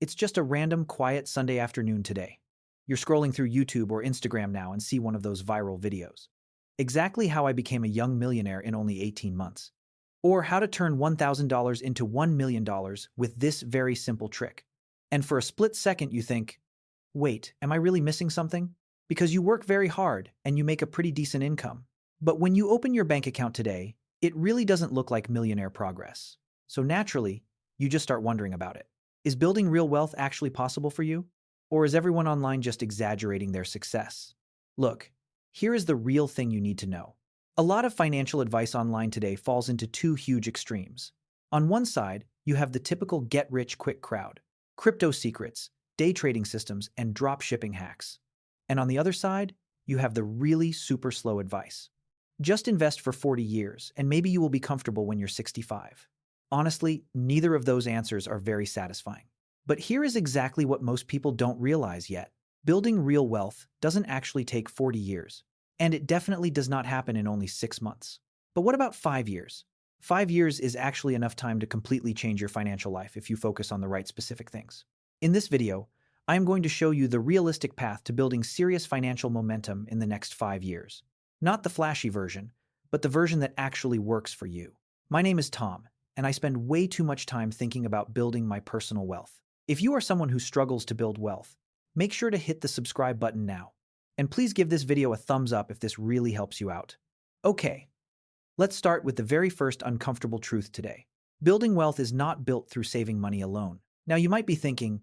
It's just a random, quiet Sunday afternoon today. You're scrolling through YouTube or Instagram now and see one of those viral videos. Exactly how I became a young millionaire in only 18 months. Or how to turn $1,000 into $1 million with this very simple trick. And for a split second, you think, wait, am I really missing something? Because you work very hard and you make a pretty decent income. But when you open your bank account today, it really doesn't look like millionaire progress. So naturally, you just start wondering about it. Is building real wealth actually possible for you? Or is everyone online just exaggerating their success? Look, here is the real thing you need to know. A lot of financial advice online today falls into two huge extremes. On one side, you have the typical get-rich-quick crowd, crypto secrets, day trading systems, and drop shipping hacks. And on the other side, you have the really super slow advice. Just invest for 40 years, and maybe you will be comfortable when you're 65. Honestly, neither of those answers are very satisfying. But here is exactly what most people don't realize yet. Building real wealth doesn't actually take 40 years, and it definitely does not happen in only 6 months. But what about 5 years? 5 years is actually enough time to completely change your financial life if you focus on the right specific things. In this video, I am going to show you the realistic path to building serious financial momentum in the next 5 years. Not the flashy version, but the version that actually works for you. My name is Tom, and I spend way too much time thinking about building my personal wealth. If you are someone who struggles to build wealth, make sure to hit the subscribe button now. And please give this video a thumbs up if this really helps you out. Okay, let's start with the very first uncomfortable truth today. Building wealth is not built through saving money alone. Now you might be thinking,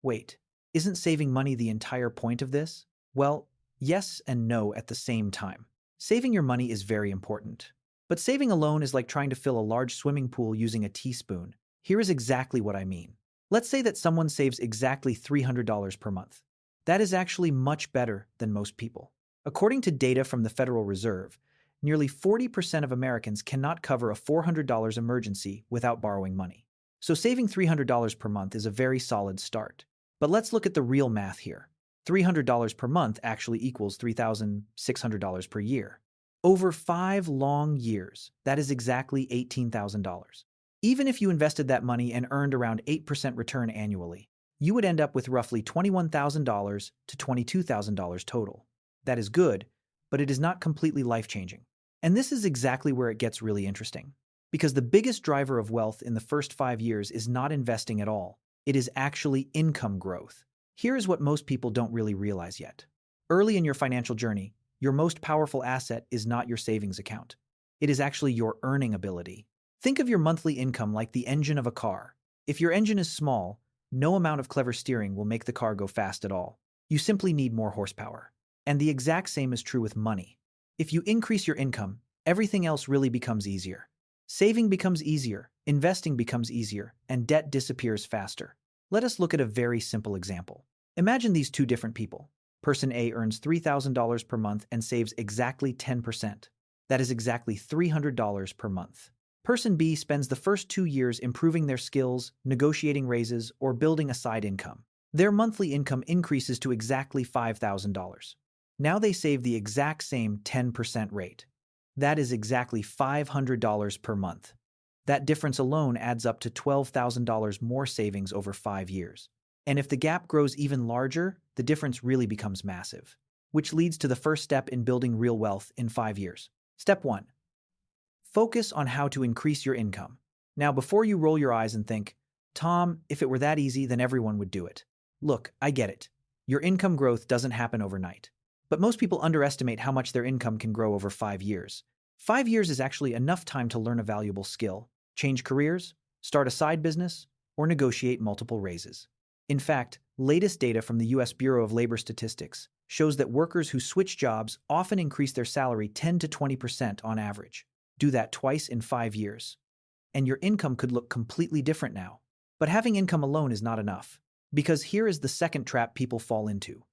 wait, isn't saving money the entire point of this? Well, yes and no at the same time. Saving your money is very important. But saving alone is like trying to fill a large swimming pool using a teaspoon. Here is exactly what I mean. Let's say that someone saves exactly $300 per month. That is actually much better than most people. According to data from the Federal Reserve, nearly 40% of Americans cannot cover a $400 emergency without borrowing money. So saving $300 per month is a very solid start. But let's look at the real math here. $300 per month actually equals $3,600 per year. Over 5 long years, that is exactly $18,000. Even if you invested that money and earned around 8% return annually, you would end up with roughly $21,000 to $22,000 total. That is good, but it is not completely life-changing. And this is exactly where it gets really interesting. Because the biggest driver of wealth in the first 5 years is not investing at all. It is actually income growth. Here is what most people don't really realize yet. Early in your financial journey, your most powerful asset is not your savings account. It is actually your earning ability. Think of your monthly income like the engine of a car. If your engine is small, no amount of clever steering will make the car go fast at all. You simply need more horsepower. And the exact same is true with money. If you increase your income, everything else really becomes easier. Saving becomes easier, investing becomes easier, and debt disappears faster. Let us look at a very simple example. Imagine these two different people. Person A earns $3,000 per month and saves exactly 10%. That is exactly $300 per month. Person B spends the first 2 years improving their skills, negotiating raises, or building a side income. Their monthly income increases to exactly $5,000. Now they save the exact same 10% rate. That is exactly $500 per month. That difference alone adds up to $12,000 more savings over 5 years. And if the gap grows even larger, the difference really becomes massive, which leads to the first step in building real wealth in 5 years. Step 1. Focus on how to increase your income. Now, before you roll your eyes and think, Tom, if it were that easy, then everyone would do it. Look, I get it. Your income growth doesn't happen overnight. But most people underestimate how much their income can grow over 5 years. 5 years is actually enough time to learn a valuable skill, change careers, start a side business, or negotiate multiple raises. In fact, latest data from the U.S. Bureau of Labor Statistics shows that workers who switch jobs often increase their salary 10 to 20% on average. Do that twice in 5 years, and your income could look completely different now. But having income alone is not enough, because here is the second trap people fall into.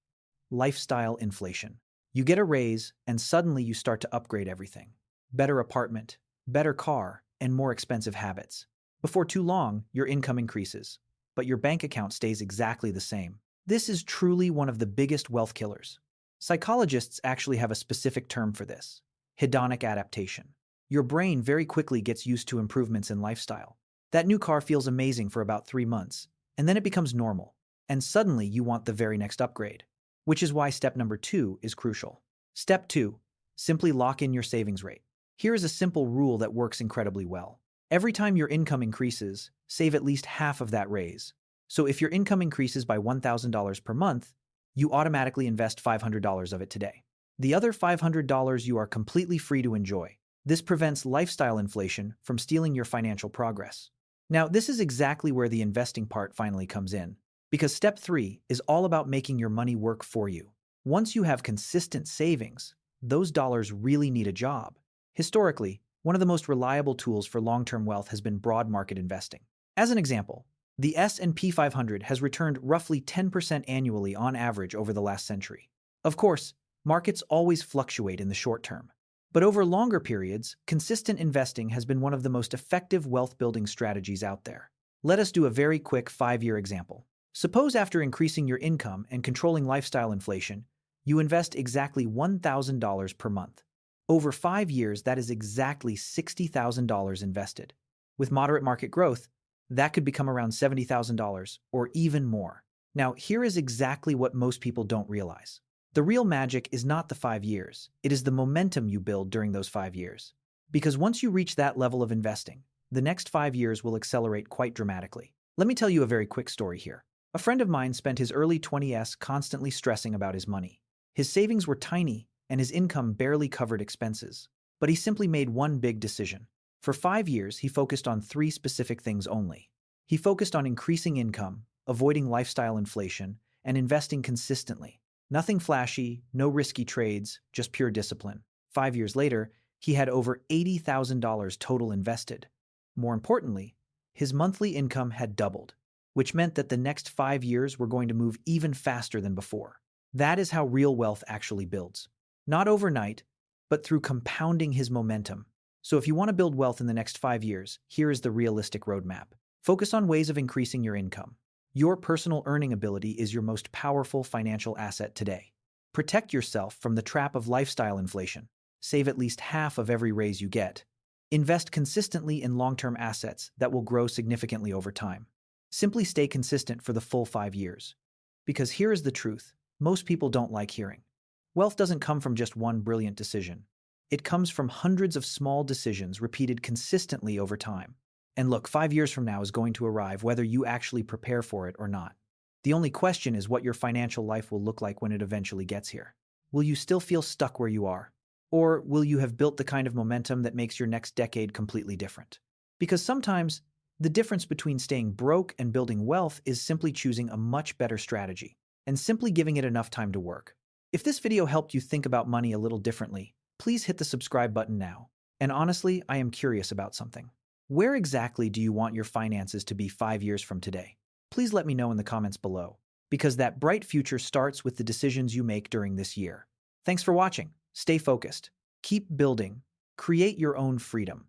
Lifestyle inflation. You get a raise, and suddenly you start to upgrade everything. Better apartment, better car, and more expensive habits. Before too long, your income increases, but your bank account stays exactly the same. This is truly one of the biggest wealth killers. Psychologists actually have a specific term for this: hedonic adaptation. Your brain very quickly gets used to improvements in lifestyle. That new car feels amazing for about 3 months, and then it becomes normal, and suddenly you want the very next upgrade, which is why step number 2 is crucial. Step 2. Simply lock in your savings rate. Here is a simple rule that works incredibly well. Every time your income increases, save at least half of that raise. So if your income increases by $1,000 per month, you automatically invest $500 of it today. The other $500 you are completely free to enjoy. This prevents lifestyle inflation from stealing your financial progress. Now, this is exactly where the investing part finally comes in, because step 3 is all about making your money work for you. Once you have consistent savings, those dollars really need a job. Historically, one of the most reliable tools for long-term wealth has been broad market investing. As an example, the S&P 500 has returned roughly 10% annually on average over the last century. Of course, markets always fluctuate in the short term, but over longer periods, consistent investing has been one of the most effective wealth-building strategies out there. Let us do a very quick 5-year example. Suppose after increasing your income and controlling lifestyle inflation, you invest exactly $1,000 per month. Over 5 years, that is exactly $60,000 invested. With moderate market growth, that could become around $70,000 or even more. Now, here is exactly what most people don't realize. The real magic is not the 5 years, it is the momentum you build during those 5 years. Because once you reach that level of investing, the next 5 years will accelerate quite dramatically. Let me tell you a very quick story here. A friend of mine spent his early 20s constantly stressing about his money. His savings were tiny, and his income barely covered expenses. But he simply made one big decision. For 5 years, he focused on 3 specific things only. He focused on increasing income, avoiding lifestyle inflation, and investing consistently. Nothing flashy, no risky trades, just pure discipline. 5 years later, he had over $80,000 total invested. More importantly, his monthly income had doubled, which meant that the next 5 years were going to move even faster than before. That is how real wealth actually builds. Not overnight, but through compounding his momentum. So if you want to build wealth in the next 5 years, here is the realistic roadmap. Focus on ways of increasing your income. Your personal earning ability is your most powerful financial asset today. Protect yourself from the trap of lifestyle inflation. Save at least half of every raise you get. Invest consistently in long-term assets that will grow significantly over time. Simply stay consistent for the full 5 years. Because here is the truth, most people don't like hearing. Wealth doesn't come from just one brilliant decision. It comes from hundreds of small decisions repeated consistently over time. And look, 5 years from now is going to arrive whether you actually prepare for it or not. The only question is what your financial life will look like when it eventually gets here. Will you still feel stuck where you are? Or will you have built the kind of momentum that makes your next decade completely different? Because sometimes, the difference between staying broke and building wealth is simply choosing a much better strategy and simply giving it enough time to work. If this video helped you think about money a little differently, please hit the subscribe button now. And honestly, I am curious about something. Where exactly do you want your finances to be 5 years from today? Please let me know in the comments below, because that bright future starts with the decisions you make during this year. Thanks for watching. Stay focused. Keep building. Create your own freedom.